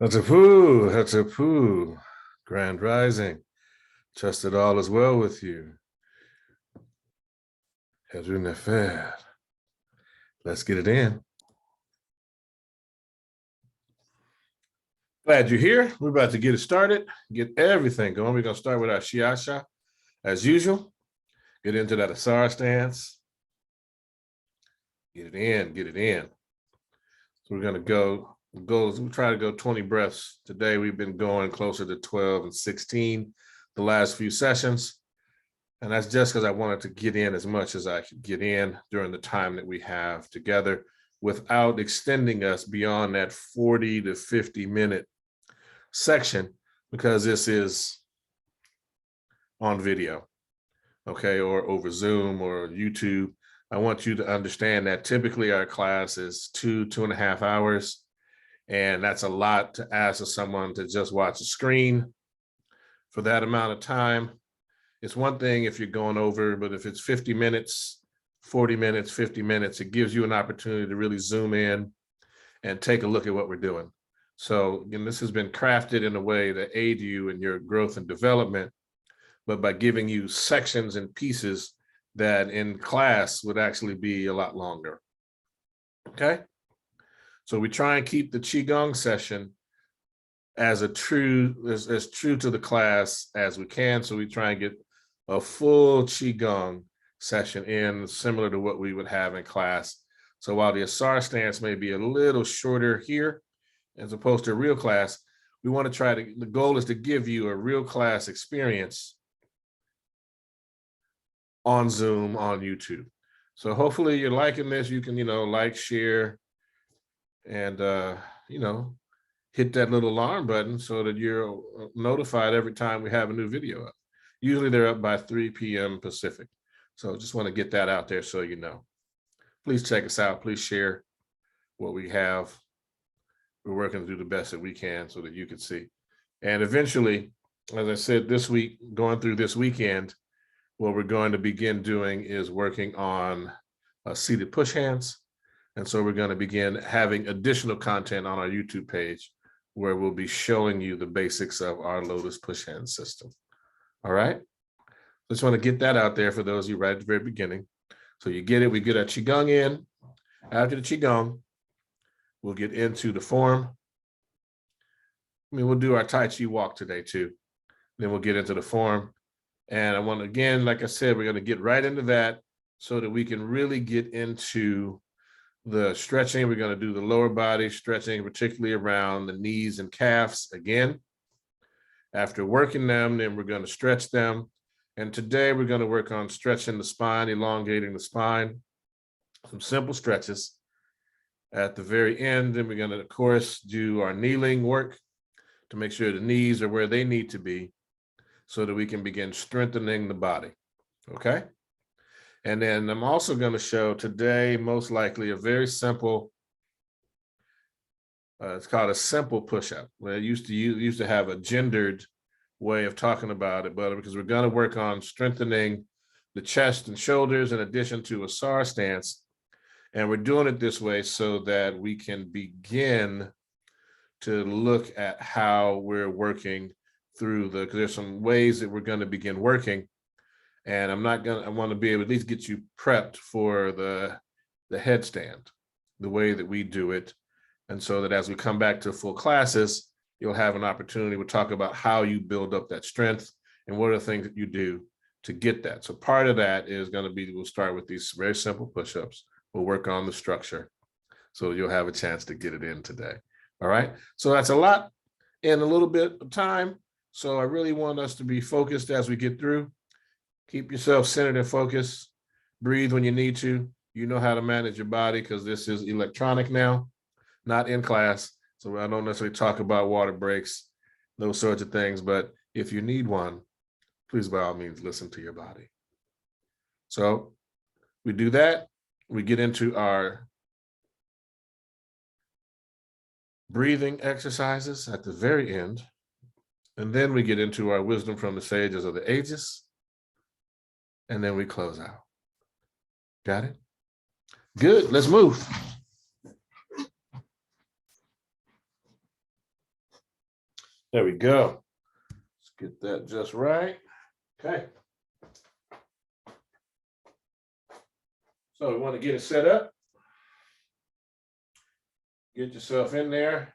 Hatapu, Grand Rising. Trust it all is well with you. Hedru Nefer. Let's get it in. Glad you're here. We're about to get it started, get everything going. We're going to start with our Shiasha as usual. Get into that Asar Stance. Get it in, get it in. So we're going to we'll try to go 20 breaths. Today we've been going closer to 12 and 16 the last few sessions. And that's just because I wanted to get in as much as I could get in during the time that we have together without extending us beyond that 40 to 50 minute section, because this is on video, okay, or over Zoom or YouTube. I want you to understand that typically our class is 2.5 hours, and that's a lot to ask of someone to just watch a screen for that amount of time. It's one thing if you're going over, but if it's 50 minutes, 40 minutes, 50 minutes, it gives you an opportunity to really zoom in and take a look at what we're doing. So again, this has been crafted in a way to aid you in your growth and development, but by giving you sections and pieces that in class would actually be a lot longer. Okay? So we try and keep the Qigong session as true to the class as we can. So we try and get a full Qigong session in, similar to what we would have in class. So while the Asar Stance may be a little shorter here, as opposed to a real class, we want to the goal is to give you a real class experience on Zoom, on YouTube. So hopefully you're liking this. You can, like, share, and, hit that little alarm button so that you're notified every time we have a new video up. Usually they're up by 3 p.m. Pacific. So just want to get that out there so you know. Please check us out. Please share what we have. We're working to do the best that we can so that you can see. And eventually, as I said, this week, going through this weekend, what we're going to begin doing is working on seated push hands. And so we're going to begin having additional content on our YouTube page where we'll be showing you the basics of our Lotus push hand system. All right. Just want to get that out there for those of you right at the very beginning. So you get it. We get our Qigong in. After the Qigong, we'll get into the form. We'll do our Tai Chi Walk today too. Then we'll get into the form. And I want to, again, like I said, we're going to get right into that so that we can really get into the stretching. We're going to do the lower body stretching, particularly around the knees and calves again. After working them, then we're going to stretch them. And today we're going to work on stretching the spine, elongating the spine. Some simple stretches. At the very end, then we're going to, of course, do our kneeling work to make sure the knees are where they need to be so that we can begin strengthening the body. Okay? And then I'm also going to show today, most likely, a very simple, it's called a simple push-up. Well, used to have a gendered way of talking about it, but because we're going to work on strengthening the chest and shoulders in addition to Asar Stance. And we're doing it this way so that we can begin to look at how we're working through because there's some ways that we're going to begin working. And I want to be able to at least get you prepped for the headstand, the way that we do it. And so that as we come back to full classes, you'll have an opportunity to talk about how you build up that strength and what are the things that you do to get that. So part of that is going to be, we'll start with these very simple push-ups. We'll work on the structure. So you'll have a chance to get it in today. All right. So that's a lot in a little bit of time. So I really want us to be focused as we get through. Keep yourself centered and focused. Breathe when you need to. You know how to manage your body because this is electronic now, not in class. So I don't necessarily talk about water breaks, those sorts of things. But if you need one, please, by all means, listen to your body. So we do that. We get into our breathing exercises at the very end. And then we get into our wisdom from the sages of the ages. And then we close out. Got it? Good. Let's move. There we go. Let's get that just right. Okay. So we want to get it set up. Get yourself in there.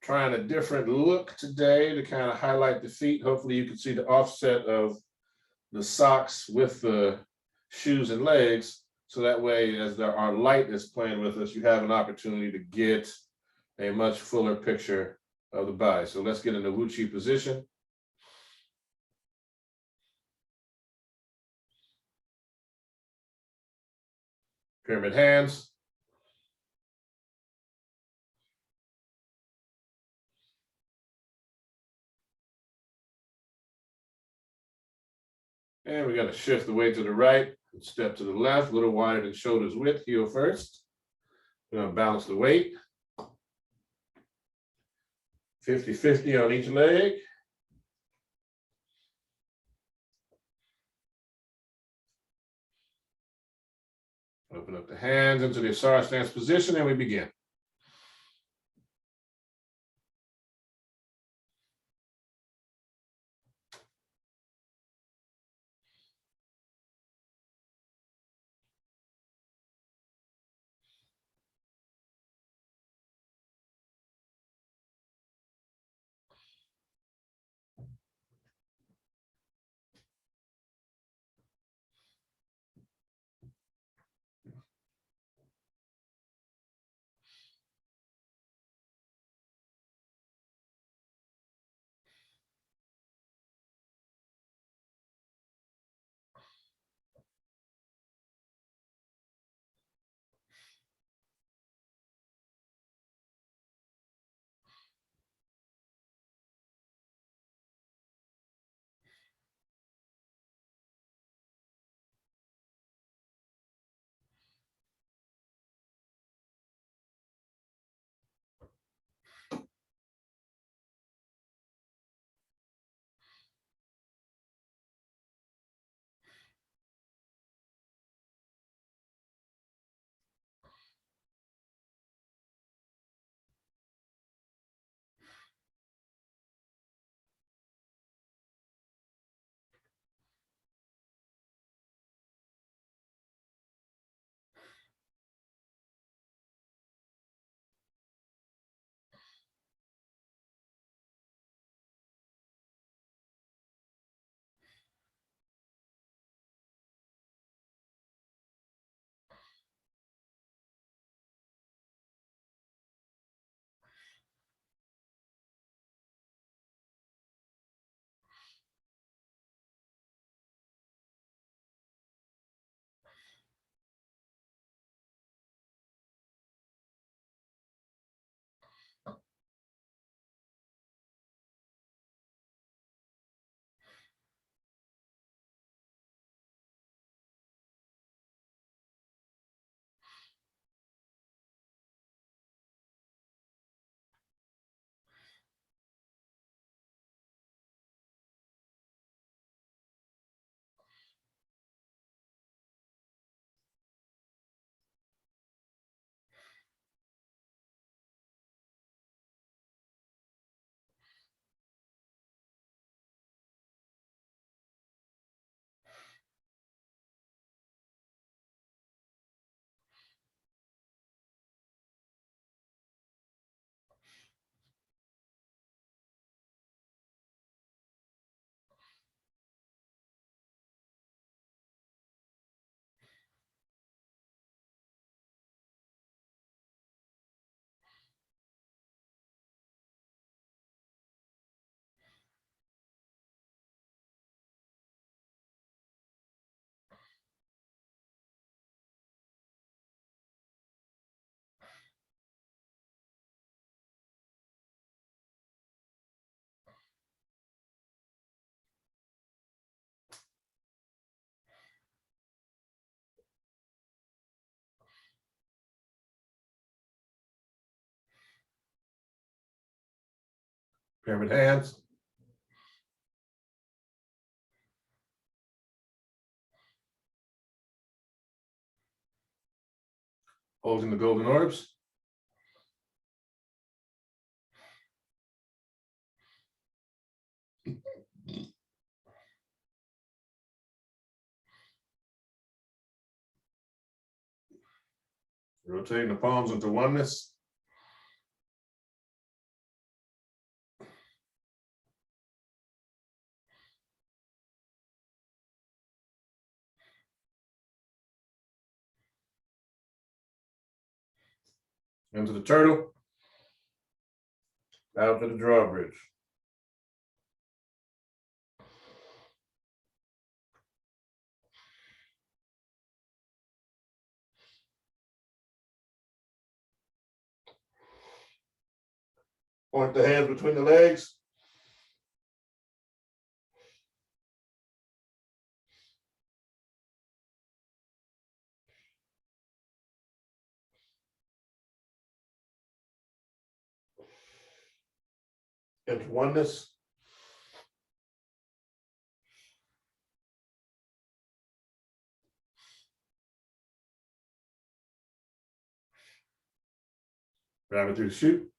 Trying a different look today to kind of highlight the feet. Hopefully you can see the offset of the socks with the shoes and legs. So that way, as our light is playing with us, you have an opportunity to get a much fuller picture of the body. So let's get in the Uatchit position. Pyramid hands. And we're going to shift the weight to the right, step to the left, a little wider than shoulders width, heel first. We're going to balance the weight. 50-50 on each leg. Open up the hands into the Asar Stance position, and we begin. Pyramid hands. Holding the golden orbs. Rotating the palms into oneness. Into the turtle. Out to the drawbridge. Point the hands between the legs. Into oneness. Rabbit through the chute.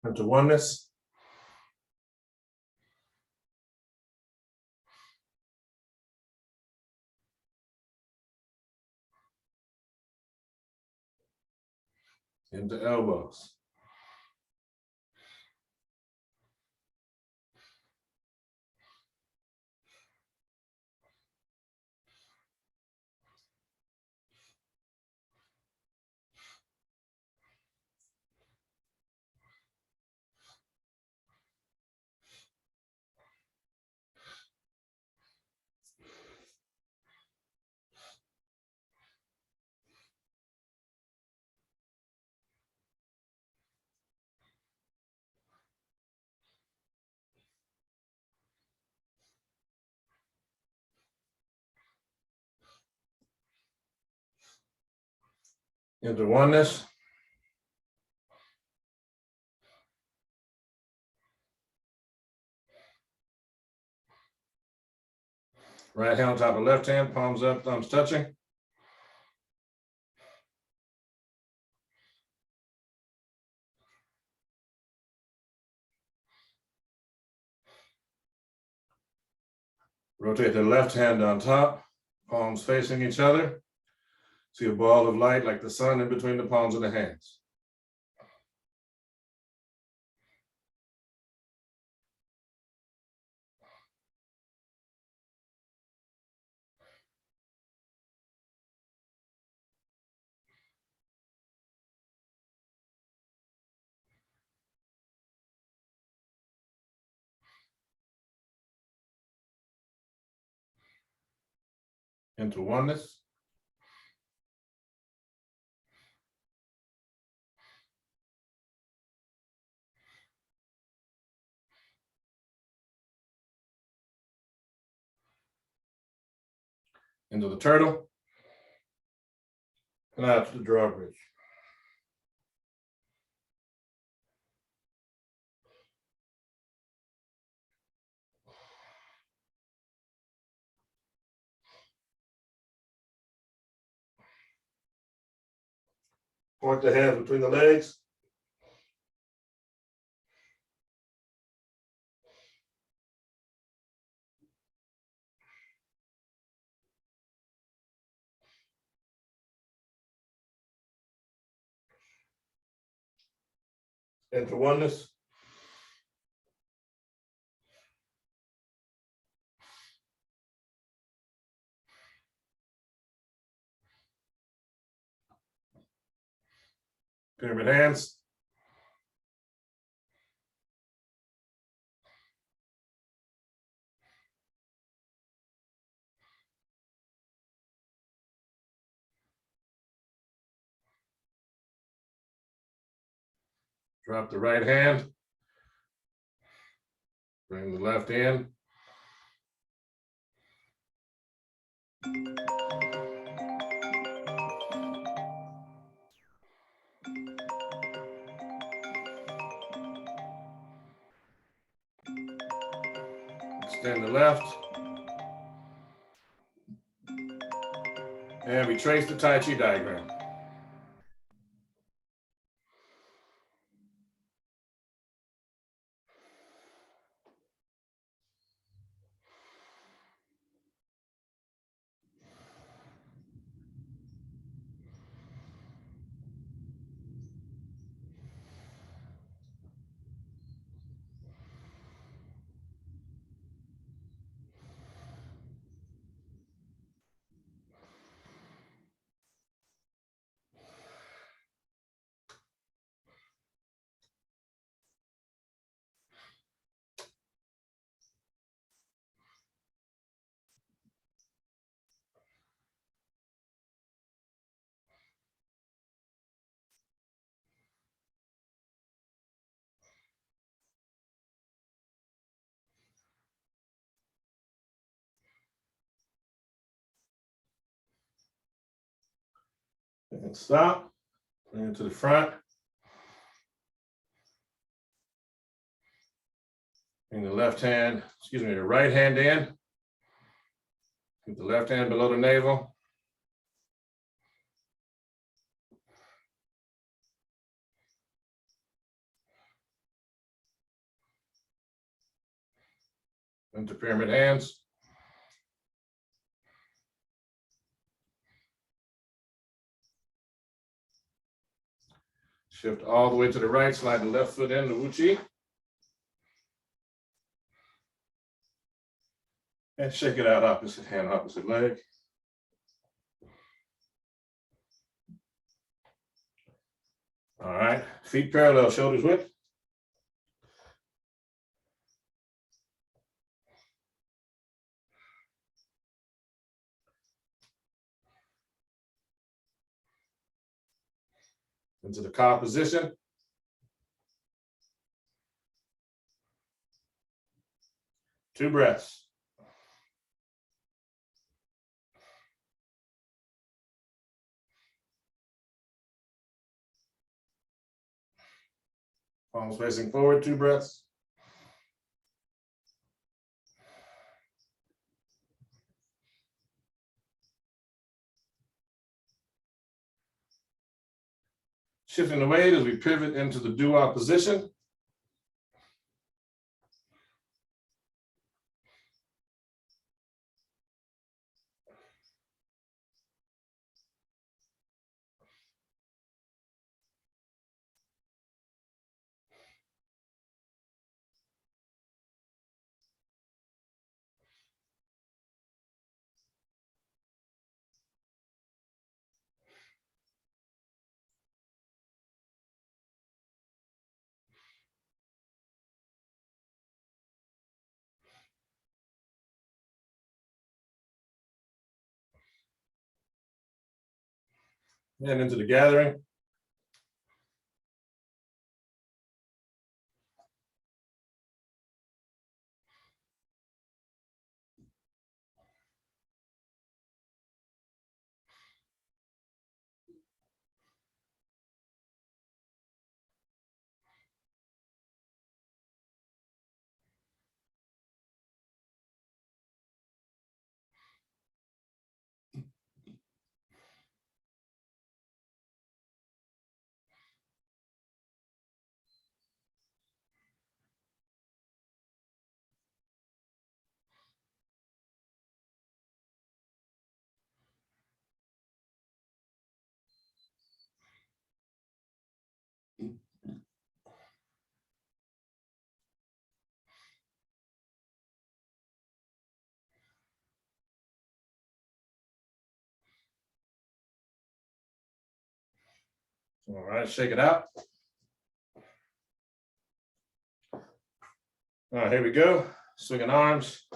Into oneness. Into elbows. Into oneness. Right hand on top of left hand, palms up, thumbs touching. Rotate the left hand on top, palms facing each other. See a ball of light like the sun in between the palms of the hands. Into oneness. Into the turtle. And out to the drawbridge. Point the hands between the legs. Into oneness. Pyramid hands. Drop the right hand. Bring the left in. Extend the left. And we trace the Tai Chi diagram. And stop. Bring it to the front. Bring the left hand, excuse me, the right hand in. Keep the left hand below the navel. Into pyramid hands. Shift all the way to the right, slide the left foot in, the Uatchit. And shake it out, opposite hand, opposite leg. All right, feet parallel, shoulders width. Into the cow position. Two breaths. Palms facing forward, two breaths. Shifting the weight as we pivot into the dua position. And into the gathering. All right, shake it out. All right, here we go. Swinging arms.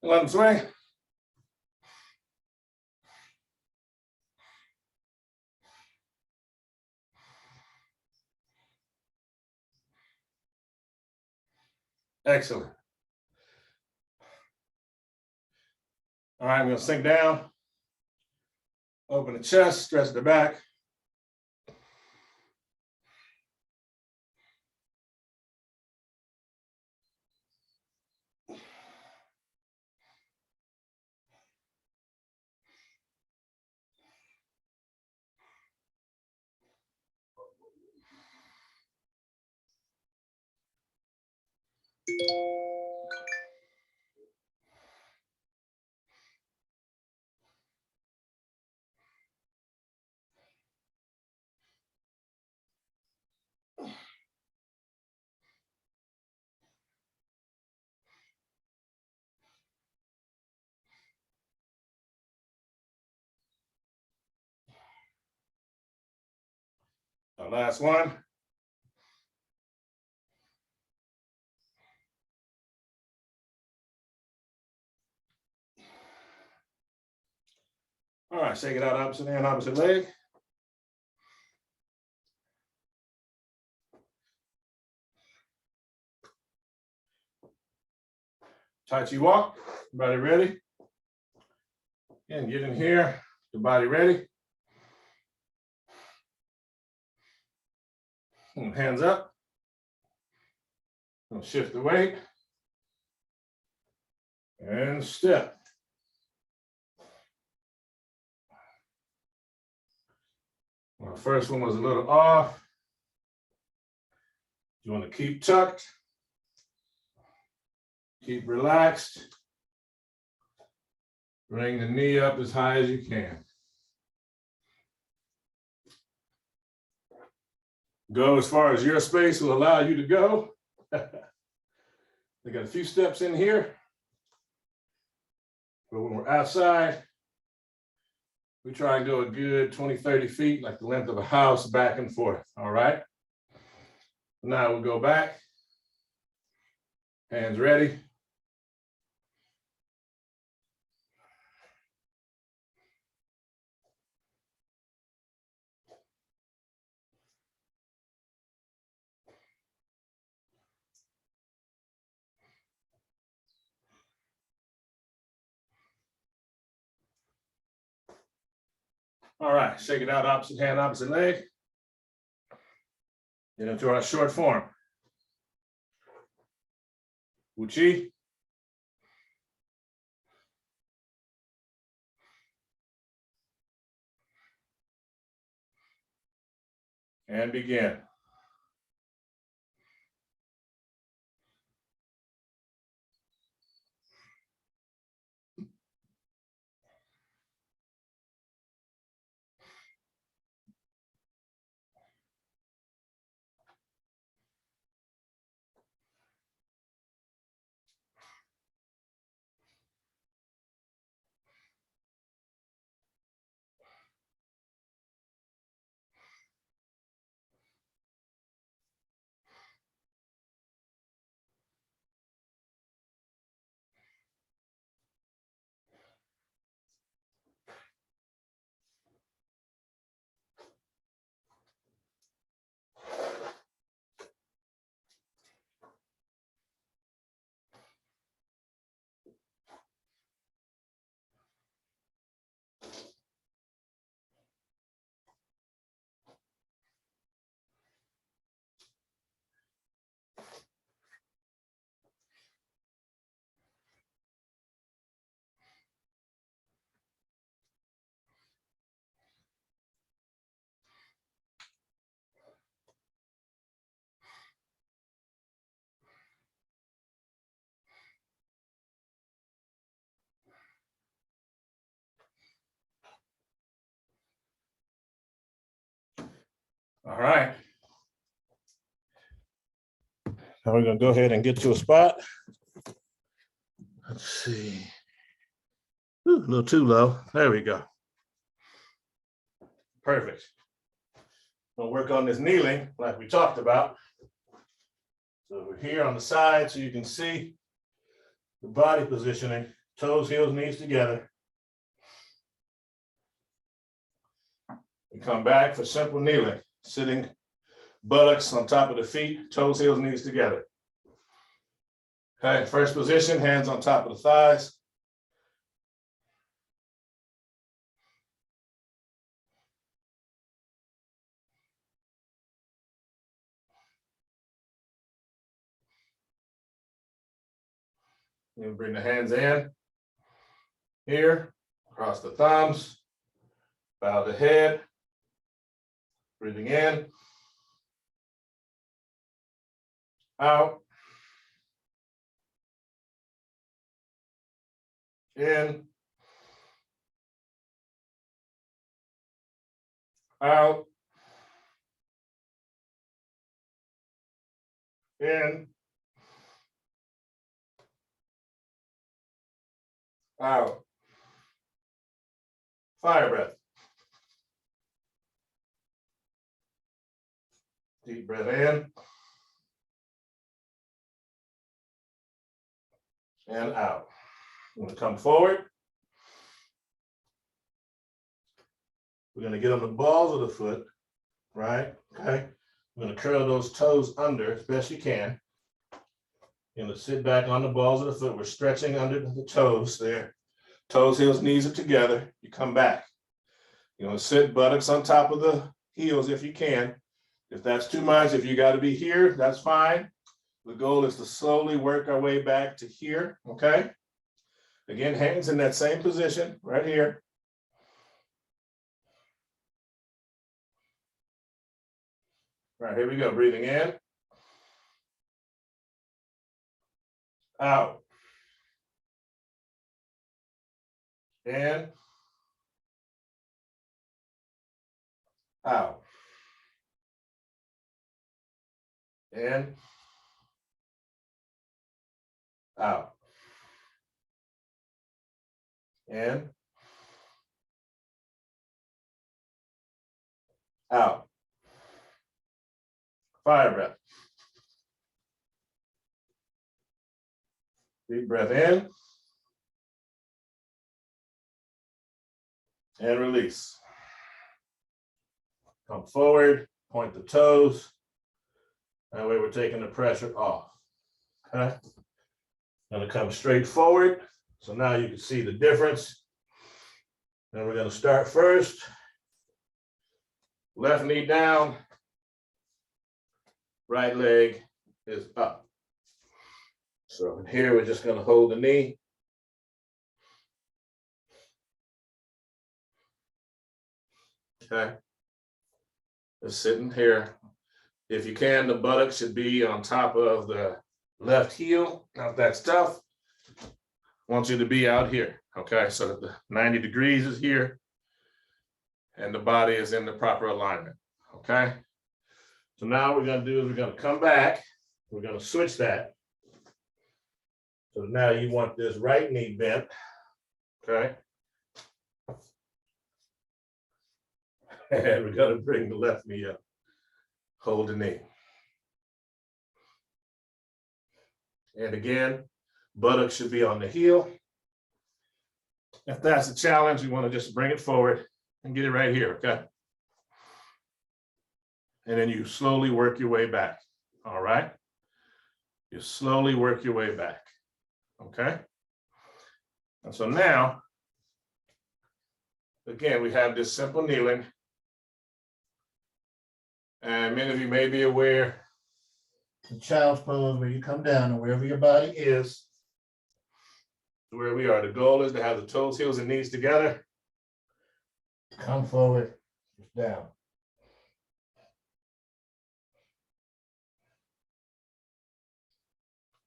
Let them swing. Excellent. All right, I'm going to sink down, open the chest, stretch the back. Our last one. All right, shake it out, opposite hand, opposite leg. Tai Chi Walk, everybody ready? And get in here, the body ready. And hands up. We'll shift the weight. And step. Well, the first one was a little off. You want to keep tucked. Keep relaxed. Bring the knee up as high as you can. Go as far as your space will allow you to go. We got a few steps in here. But when we're outside, we try and go a good 20, 30 feet, like the length of a house, back and forth, all right? Now we'll go back. Hands ready. All right, shake it out, opposite hand, opposite leg. Get into our short form. Uchi. And begin. All right. Now we're going to go ahead and get to a spot. Let's see. Ooh, a little too low. There we go. Perfect. We'll work on this kneeling like we talked about. So we're here on the side so you can see the body positioning. Toes, heels, knees together. We come back for simple kneeling, sitting buttocks on top of the feet, toes, heels, knees together. Okay, first position, hands on top of the thighs. And bring the hands in, here, across the thumbs, bow the head, breathing in, out, in, out, in, out. Fire breath. Deep breath in and out. I'm going to come forward. We're going to get on the balls of the foot, right? Okay. I'm going to curl those toes under as best you can. You're going to sit back on the balls of the foot. We're stretching under the toes there. Toes, heels, knees are together. You come back. You're going to sit buttocks on top of the heels if you can. If that's too much, if you got to be here, that's fine. The goal is to slowly work our way back to here, okay? Again, hands in that same position right here. All right, here we go. Breathing in. Out. In. Out. In. Out. In. Out. Fire breath. Deep breath in. And release. Come forward, point the toes. That way we're taking the pressure off. Okay. Gonna come straight forward. So now you can see the difference. And we're gonna start first. Left knee down. Right leg is up. So here we're just gonna hold the knee. Okay. Just sitting here. If you can, the buttocks should be on top of the left heel. Now if that's tough, I want you to be out here. Okay, so that the 90 degrees is here and the body is in the proper alignment. Okay. So now what we're gonna do is we're gonna come back. We're gonna switch that. So now you want this right knee bent. Okay. And we're gonna bring the left knee up. Hold the knee. And again, buttocks should be on the heel. If that's a challenge, we want to just bring it forward and get it right here, okay? And then you slowly work your way back, all right? You slowly work your way back, okay? And so now, again, we have this simple kneeling. And many of you may be aware the child's pose where you come down and wherever your body is, where we are. The goal is to have the toes, heels, and knees together. Come forward, down.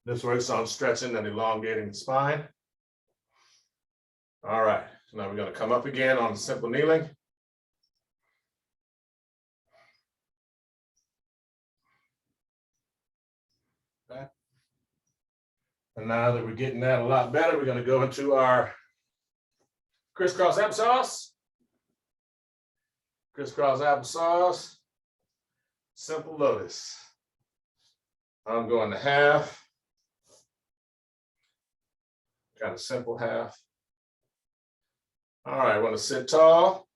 This works on stretching and elongating the spine. All right, so now we're going to come up again on the simple kneeling. Okay. And now that we're getting that a lot better, we're going to go into our crisscross applesauce. Crisscross applesauce. Simple lotus. I'm going to half. Kind of simple half. All right, I want to sit tall.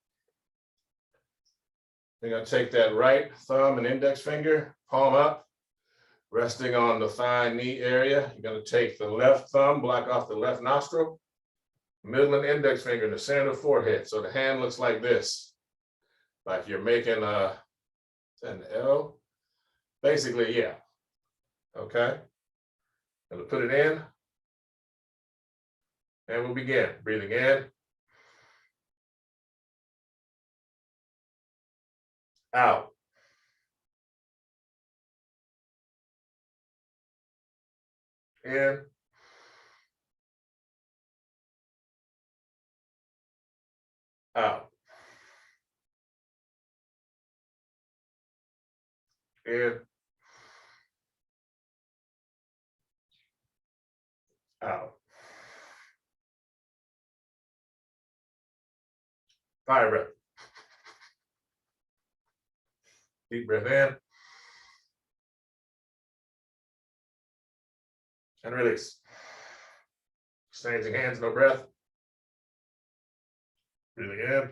You're going to take that right thumb and index finger, palm up, resting on the thigh knee area. You're going to take the left thumb, block off the left nostril, middle and index finger in the center of the forehead. So the hand looks like this, like you're making an L. Basically, yeah. Okay. And we'll put it in. And we'll begin. Breathing in. Out. In. Out. In. Out. Fire breath. Deep breath in. And release. Exchanging hands, no breath. Breathing in.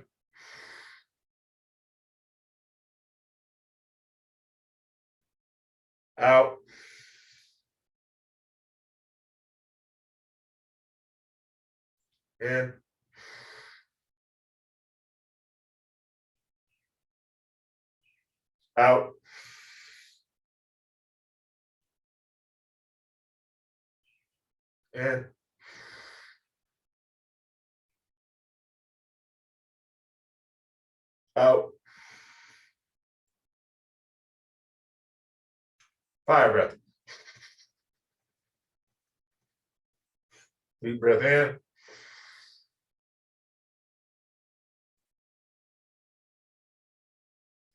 Out. In. Out. In. Out. Fire breath. Deep breath in.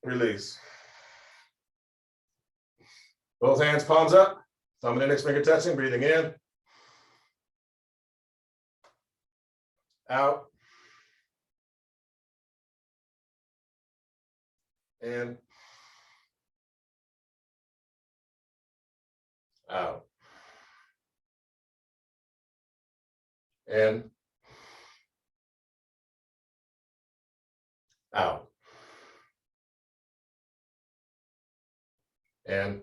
Release. Both hands, palms up. Thumb and index finger touching. Breathing in. Out. In. Out. In. Out. In.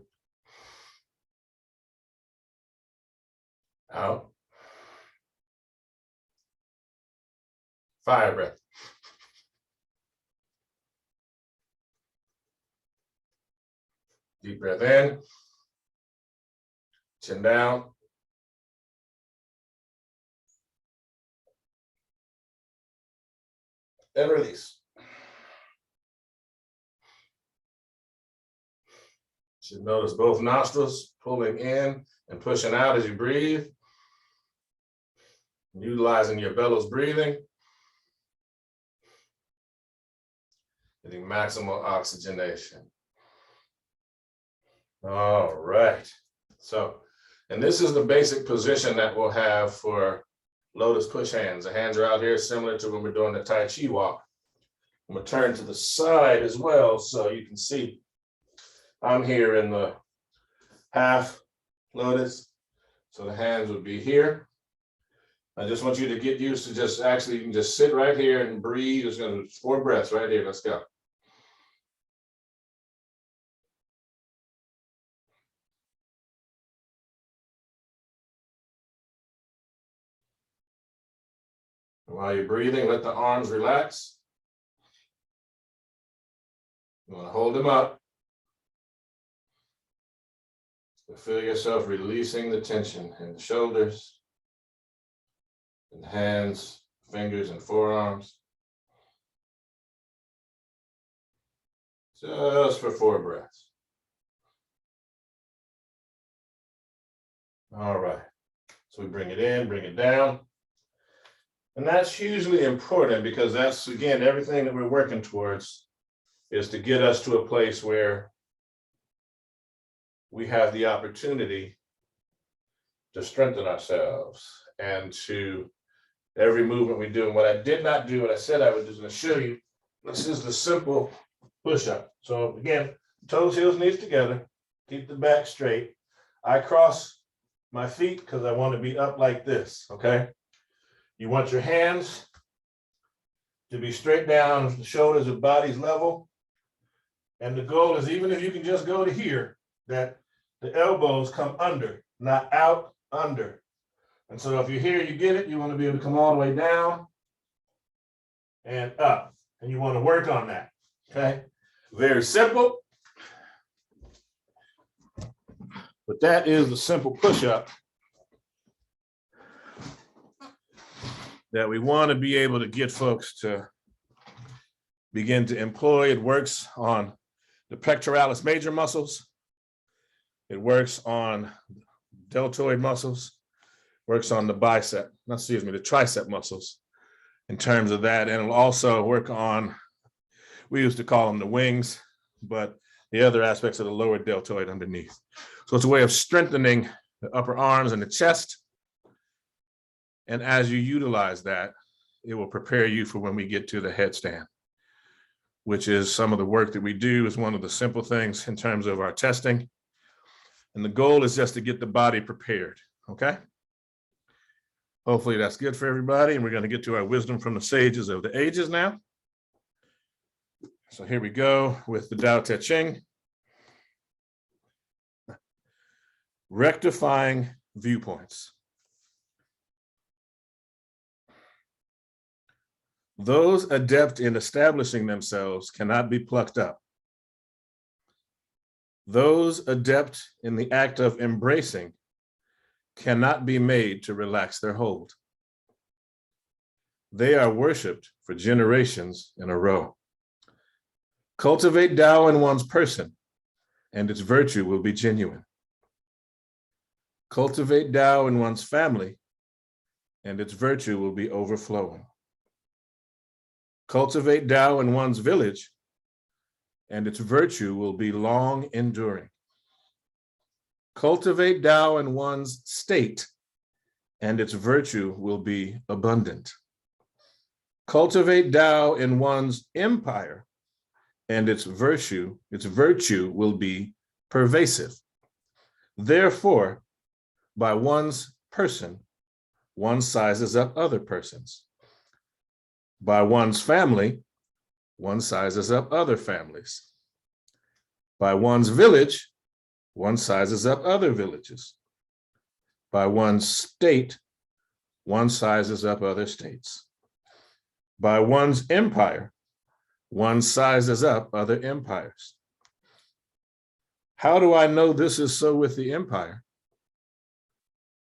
Out. Fire breath. Deep breath in. Chin down. And release. You should notice both nostrils pulling in and pushing out as you breathe. Utilizing your bellows breathing. Getting maximal oxygenation. All right. So, and this is the basic position that we'll have for lotus push hands. The hands are out here similar to when we're doing the Tai Chi Walk. I'm going to turn to the side as well so you can see I'm here in the half lotus. So the hands would be here. I just want you to get used to just actually, you can just sit right here and breathe. It's going to 4 breaths right here. Let's go. While you're breathing, let the arms relax. You want to hold them up. So feel yourself releasing the tension in the shoulders, in the hands, fingers, and forearms. Just for 4 breaths. All right. So we bring it in, bring it down. And that's hugely important because that's, again, everything that we're working towards is to get us to a place where we have the opportunity to strengthen ourselves and to every movement we do. And what I did not do, what I said I was just going to show you, this is the simple push-up. So again, toes, heels, knees together, keep the back straight. I cross my feet because I want to be up like this, okay? You want your hands to be straight down, the shoulders at body's level. And the goal is, even if you can just go to here, that the elbows come under, not out, under. And so if you're here, you get it, you want to be able to come all the way down and up. And you want to work on that, okay? Very simple. But that is the simple push-up that we want to be able to get folks to begin to employ. It works on the pectoralis major muscles. It works on deltoid muscles, works on the the tricep muscles in terms of that. And it'll also work on, we used to call them the wings, but the other aspects of the lower deltoid underneath. So it's a way of strengthening the upper arms and the chest. And as you utilize that, it will prepare you for when we get to the headstand, which is some of the work that we do. Is one of the simple things in terms of our testing. And the goal is just to get the body prepared, okay? Hopefully that's good for everybody. And we're going to get to our wisdom from the sages of the ages now. So here we go with the Tao Te Ching. Rectifying viewpoints. Those adept in establishing themselves cannot be plucked up. Those adept in the act of embracing cannot be made to relax their hold. They are worshiped for generations in a row. Cultivate Tao in one's person, and its virtue will be genuine. Cultivate Tao in one's family, and its virtue will be overflowing. Cultivate Tao in one's village, and its virtue will be long enduring. Cultivate Tao in one's state, and its virtue will be abundant. Cultivate Tao in one's empire, and its virtue will be pervasive. Therefore, by one's person, one sizes up other persons. By one's family, one sizes up other families. By one's village, one sizes up other villages. By one's state, one sizes up other states. By one's empire, one sizes up other empires. How do I know this is so with the empire?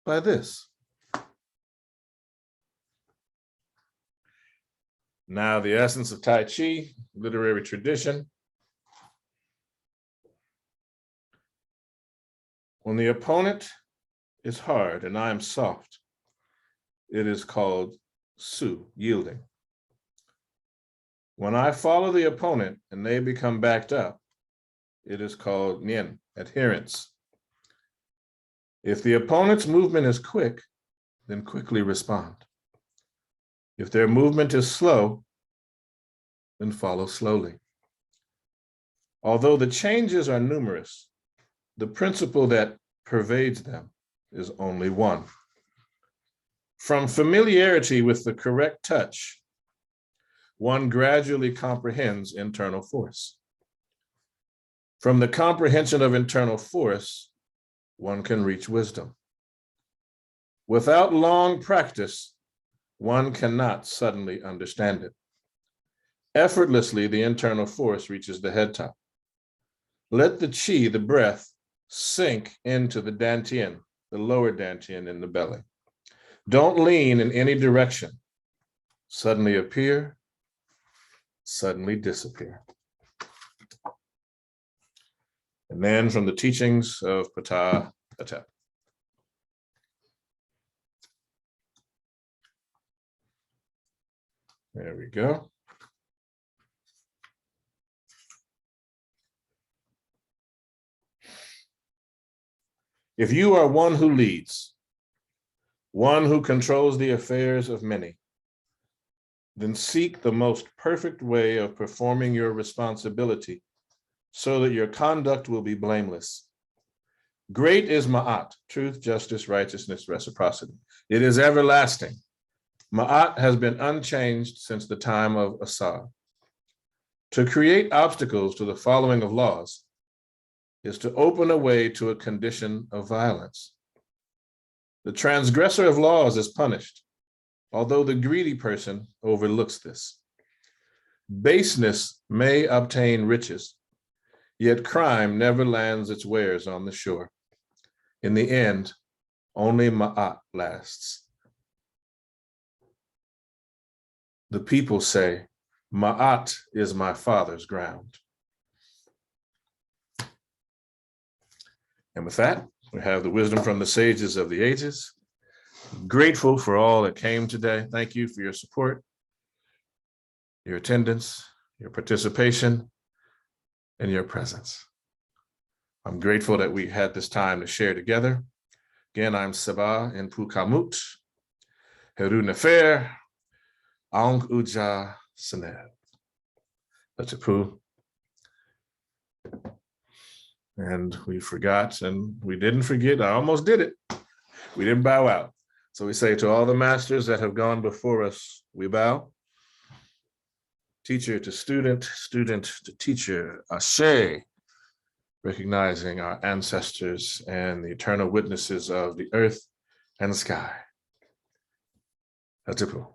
By this. Now, the essence of Tai Chi, literary tradition. When the opponent is hard and I am soft, it is called Su, yielding. When I follow the opponent and they become backed up, it is called Nien, adherence. If the opponent's movement is quick, then quickly respond. If their movement is slow, then follow slowly. Although the changes are numerous, the principle that pervades them is only one. From familiarity with the correct touch, one gradually comprehends internal force. From the comprehension of internal force, one can reach wisdom. Without long practice, one cannot suddenly understand it. Effortlessly, the internal force reaches the head top. Let the qi, the breath, sink into the dantian, the lower dantian in the belly. Don't lean in any direction. Suddenly appear, suddenly disappear. And then from the teachings of Ptah-Hotep. There we go. If you are one who leads, one who controls the affairs of many, then seek the most perfect way of performing your responsibility so that your conduct will be blameless. Great is Ma'at, truth, justice, righteousness, reciprocity. It is everlasting. Ma'at has been unchanged since the time of Asar. To create obstacles to the following of laws is to open a way to a condition of violence. The transgressor of laws is punished, although the greedy person overlooks this. Baseness may obtain riches, yet crime never lands its wares on the shore. In the end, only Ma'at lasts. The people say, Ma'at is my father's ground. And with that, we have the wisdom from the sages of the ages. Grateful for all that came today. Thank you for your support, your attendance, your participation, and your presence. I'm grateful that we had this time to share together. Again, I'm Seba in Pukamut, Heru Nefer, Aung Uja Sened. That's a poo. And we forgot, and we didn't forget. I almost did it. We didn't bow out. So we say to all the masters that have gone before us, we bow. Teacher to student, student to teacher, Ashe, recognizing our ancestors and the eternal witnesses of the earth and the sky. That's a poo.